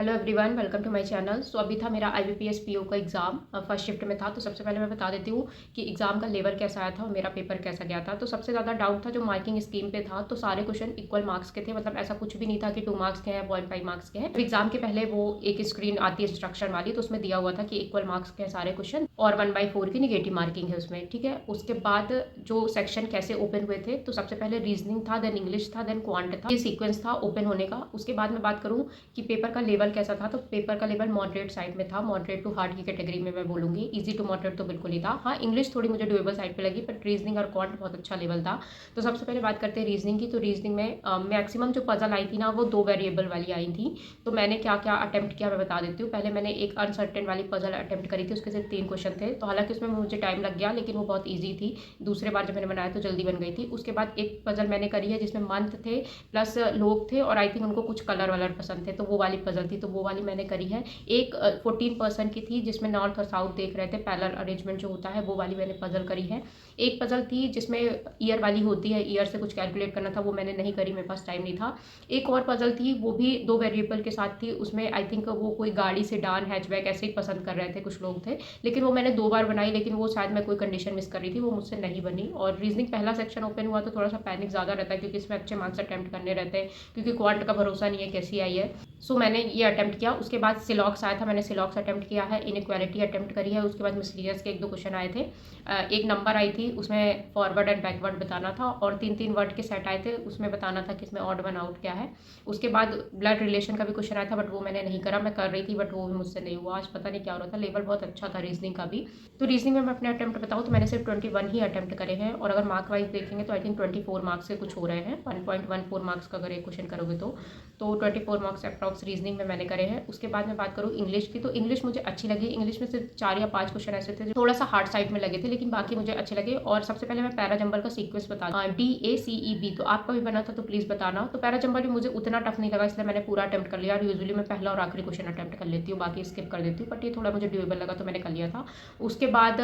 Hello everyone, welcome to my channel. So अभी था मेरा आईबीपीएस पीओ का एग्ज़ाम, फर्स्ट शिफ्ट में था। तो सबसे पहले मैं बता देती हूँ कि एग्ज़ाम का लेवल कैसा आया था और मेरा पेपर कैसा गया था। तो सबसे ज़्यादा डाउट था जो मार्किंग स्कीम पे था। तो सारे क्वेश्चन इक्वल मार्क्स के थे, मतलब ऐसा कुछ भी नहीं था कि 2 मार्क्स के हैं, 0.5 मार्क्स के हैं। तो एग्ज़ाम के पहले वो एक स्क्रीन आती है इंस्ट्रक्शन वाली, तो उसमें दिया हुआ था कि इक्वल मार्क्स के हैं सारे क्वेश्चन और 1/4 की निगेटिव मार्किंग है उसमें, ठीक है। उसके बाद जो सेक्शन कैसे ओपन हुए थे, तो सबसे पहले रीजनिंग था, देन इंग्लिश था, देन क्वांट था। ये सीक्वेंस था ओपन होने का। उसके बाद मैं बात करूँ कि पेपर का लेवल कैसा था, तो पेपर का लेवल मॉडरेट साइड में था। मॉडरेट टू हार्ड की कैटेगरी में मैं बोलूँगी, इजी टू मॉडरेट तो बिल्कुल ही था। हाँ, इंग्लिश थोड़ी मुझे डुएबल साइड पे लगी, बट रीजनिंग और क्वांट बहुत अच्छा लेवल था। तो सबसे पहले बात करते हैं रीजनिंग की। तो रीजनिंग में मैक्सिमम जो पजल आई थी ना, वो 2 वेरिएबल वाली आई थी। तो मैंने क्या क्या अटेम्प्ट किया मैं बता देती हूँ। पहले मैंने एक अनसर्टेन वाली पजल अटेम्प्ट करी थी, उसके सिर्फ 3 क्वेश्चन थे। तो हालांकि उसमें मुझे टाइम लग गया, लेकिन वो बहुत ईजी थी। दूसरे बार जब मैंने बनाया तो जल्दी बन गई थी। उसके बाद एक पजल मैंने करी है जिसमें मंथ थे प्लस लोग थे, और आई थिंक उनको कुछ कलर वलर पसंद थे, तो वो वाली पजल थी, तो वो वाली मैंने करी है। एक 14% की थी जिसमें नॉर्थ और साउथ देख रहे थे, पैरेलल अरेंजमेंट जो होता है वो वाली मैंने पजल करी है। एक पजल थी जिसमें ईयर वाली होती है, ईयर से कुछ कैलकुलेट करना था, वो मैंने नहीं करी, मेरे पास टाइम नहीं था। एक और पजल थी, वो भी 2 वेरिएबल के साथ थी। उसमें आई थिंक वो कोई गाड़ी सेडान हैचबैक ऐसे ही पसंद कर रहे थे कुछ लोग थे, लेकिन वो मैंने 2 बार बनाई, लेकिन वो शायद मैं कोई कंडीशन मिस कर रही थी, वो मुझसे नहीं बनी। और रीजनिंग पहला सेक्शन ओपन हुआ तो थोड़ा सा पैनिक ज़्यादा रहता है, क्योंकि इसमें अच्छे मार्क्स अटैम्प्ट करने रहते हैं, क्योंकि क्वांट का भरोसा नहीं है कैसी आई है। सो मैंने ये अटेम्प्ट किया। उसके बाद सिलॉक्स आया था, मैंने सिलॉक्स अटेम्प्ट किया है। इनइक्वालिटी अटेम्प्ट करी है। उसके बाद मिसलीनियस के 1-2 क्वेश्चन आए थे। एक नंबर आई थी, उसमें फॉरवर्ड एंड बैकवर्ड बताना था, और 3-3 वर्ड के सेट आए थे, उसमें बताना था कि इसमें ऑड वन आउट क्या है। उसके बाद ब्लड रिलेशन का भी क्वेश्चन आया था, बट वो मैंने नहीं करा। मैं कर रही थी बट वो भी मुझसे नहीं हुआ। आज पता नहीं क्या हो रहा था। लेवल बहुत अच्छा था रीजनिंग का भी। तो रीजनिंग में मैं अपने अटेम्प्ट बताऊँ तो मैंने सिर्फ 21 ही अटेम्प्ट करे हैं, और अगर मार्क वाइज देखेंगे तो आई थिंक 24 मार्क्स के कुछ हो रहे हैं। 1.14 मार्क्स का अगर एक क्वेश्चन करोगे तो 24 मार्क्स अप्रॉक्स रीजनिंग में मैंने करे हैं। उसके बाद मैं बात करूँ इंग्लिश की, तो इंग्लिश मुझे अच्छी लगी। इंग्लिश में सिर्फ 4 या 5 क्वेश्चन ऐसे थे जो थोड़ा सा हार्ड साइड में लगे थे, लेकिन बाकी मुझे अच्छे लगे। और सबसे पहले मैं पैरा जंबल का सीक्वेंस बता DACEB, तो आपका भी बना था तो प्लीज़ बताना। तो पैरा जंबल भी मुझे उतना टफ नहीं लगा, इसलिए मैंने पूरा अटेम्प्ट कर लिया। और यूजुअली मैं पहला और आखिरी क्वेश्चन अटेम्प्ट कर लेती हूँ, बाकी स्किप कर देती हूँ, बट ये थोड़ा मुझे ड्यूएबल लगा तो मैंने कर लिया था। उसके बाद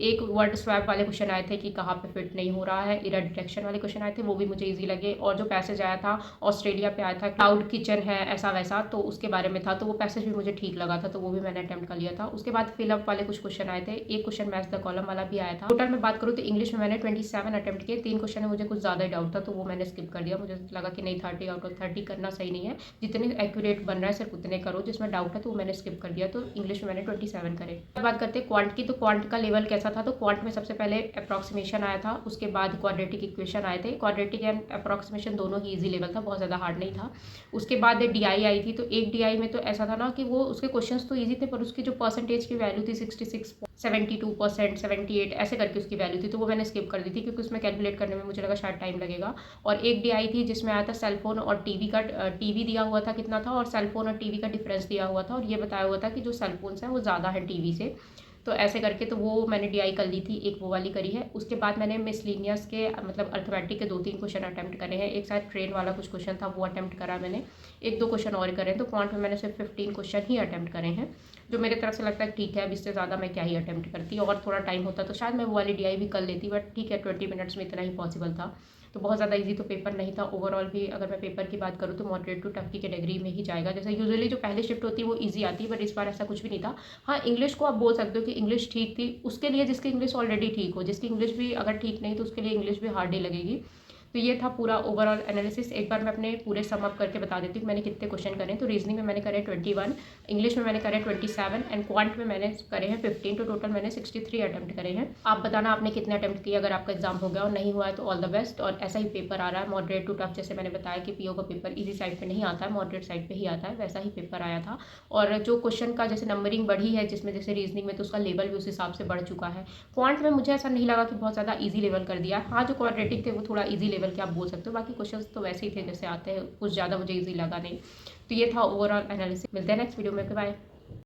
एक वर्ड स्वैप वाले क्वेश्चन आए थे कि कहाँ पे फिट नहीं हो रहा है। इरर डिटेक्शन वाले क्वेश्चन आए थे, वो भी मुझे ईजी लगे। और जो पैसेज आया था ऑस्ट्रेलिया पे आया था, क्लाउड किचन है ऐसा वैसा, तो उसके बारे में था, तो वो पैसेज भी मुझे ठीक लगा था, तो वो भी मैंने अटेम्प्ट कर लिया था। उसके बाद फिलअप वाले कुछ क्वेश्चन आए थे। एक क्वेश्चन मैच द कॉलम वाला भी आया था। टोटल में बात करूँ तो इंग्लिश में मैंने 27 अटेम्प्ट किए। 3 क्वेश्चन में मुझे कुछ ज़्यादा ही डाउट था, तो वो मैंने स्किप कर दिया। मुझे लगा कि नहीं, 30 आउट ऑफ 30 करना सही नहीं है, जितने एक्यूरेट बन रहा है सिर्फ उतने करो, जिसमें डाउट है तो वो मैंने स्किप कर दिया। तो इंग्लिश में मैंने 27 करे। बात करते हैं क्वांट की, तो क्वांट का लेवल कैसा था। तो क्वांट में सबसे पहले अप्रॉक्सीमेशन आया था, उसके बाद क्वाड्रेटिक इक्वेशन आए थे। क्वाड्रेटिक एंड अप्रॉक्सीमेशन दोनों ही ईजी लेवल था, बहुत ज़्यादा हार्ड नहीं था। उसके बाद डीआई आई थी, तो एक डीआई में तो ऐसा था ना कि वो उसके क्वेश्चंस तो इजी थे, पर उसकी जो परसेंटेज की वैल्यू थी 66, 72%, 78 ऐसे करके उसकी वैल्यू थी, तो वो मैंने स्किप कर दी थी, क्योंकि उसमें कैलकुलेट करने में मुझे लगा शायद टाइम लगेगा। और एक डीआई थी जिसमें आया था सेलफोन और टीवी का, टीवी दिया हुआ था कितना था, और सेलफोन और टीवी का डिफरेंस दिया हुआ था, और ये बताया हुआ था कि जो सेलफोन्स हैं वो ज़्यादा है टीवी से। तो ऐसे करके तो वो मैंने डीआई कर ली थी, एक वो वाली करी है। उसके बाद मैंने मिसलिनियस के मतलब अर्थमेटिक के 2-3 क्वेश्चन अटैम्प्ट करे हैं। एक शायद ट्रेन वाला कुछ क्वेश्चन था, वो अटैम्प्ट करा मैंने। 1-2 क्वेश्चन और करे हैं। तो क्वांट में मैंने सिर्फ 15 क्वेश्चन ही अटैम्प्ट करे हैं, जो मेरे तरफ से लगता है ठीक है। अब इससे ज़्यादा मैं क्या ही अटैम्प्ट करती, और थोड़ा टाइम होता तो शायद मैं वो वाली डीआई भी कर लेती, बट ठीक है, 20 मिनट्स में इतना ही पॉसिबल था। तो बहुत ज़्यादा इजी तो पेपर नहीं था। ओवरऑल भी अगर मैं पेपर की बात करूँ तो मॉडरेट टू टफ की कैटेगरी में ही जाएगा। जैसे यूजुअली जो पहले शिफ्ट होती है वो इजी आती है, बट इस बार ऐसा कुछ भी नहीं था। हाँ, इंग्लिश को आप बोल सकते हो कि इंग्लिश ठीक थी, उसके लिए जिसकी इंग्लिश ऑलरेडी ठीक हो। जिसकी इंग्लिश भी अगर ठीक नहीं तो उसके लिए इंग्लिश भी हार्ड ही लगेगी। तो ये था पूरा ओवरऑल एनालिसिस। एक बार मैं अपने पूरे सम अप करके बता देती हूँ मैंने कितने क्वेश्चन करे। तो रीजनिंग में मैंने करे 21, इंग्लिश में मैंने करे 27, एंड क्वांट में मैंने करे हैं 15। तो टोटल मैंने 63 अटैम्प्ट करे हैं। आप बताना आपने कितने अटैम्प्ट किए, अगर आपका एग्जाम हो गया और नहीं हुआ है तो ऑल द बेस्ट। और ऐसा ही पेपर आ रहा है मॉडरेट टू टफ, जैसे मैंने बताया कि पीओ का पेपर ईजी साइड पे नहीं आता है, मॉडरेट साइड पे ही आता है, वैसा ही पेपर आया था। और जो क्वेश्चन का जैसे नंबरिंग बढ़ी है, जिसमें जैसे रीजनिंग में, तो उसका लेवल भी उस हिसाब से बढ़ चुका है। क्वांट में मुझे ऐसा नहीं लगा कि बहुत ज़्यादा ईजी लेवल कर दिया। हाँ, जो क्वाड्रेटिक थे वो थोड़ा ईजी लेवल के आप बोल सकते हो, बाकी क्वेश्चंस तो वैसे ही थे जैसे आते हैं, कुछ ज़्यादा मुझे ईजी लगा नहीं। तो ये था ओवरऑल एनालिसिस। मिलते हैं नेक्स्ट वीडियो में, बाय।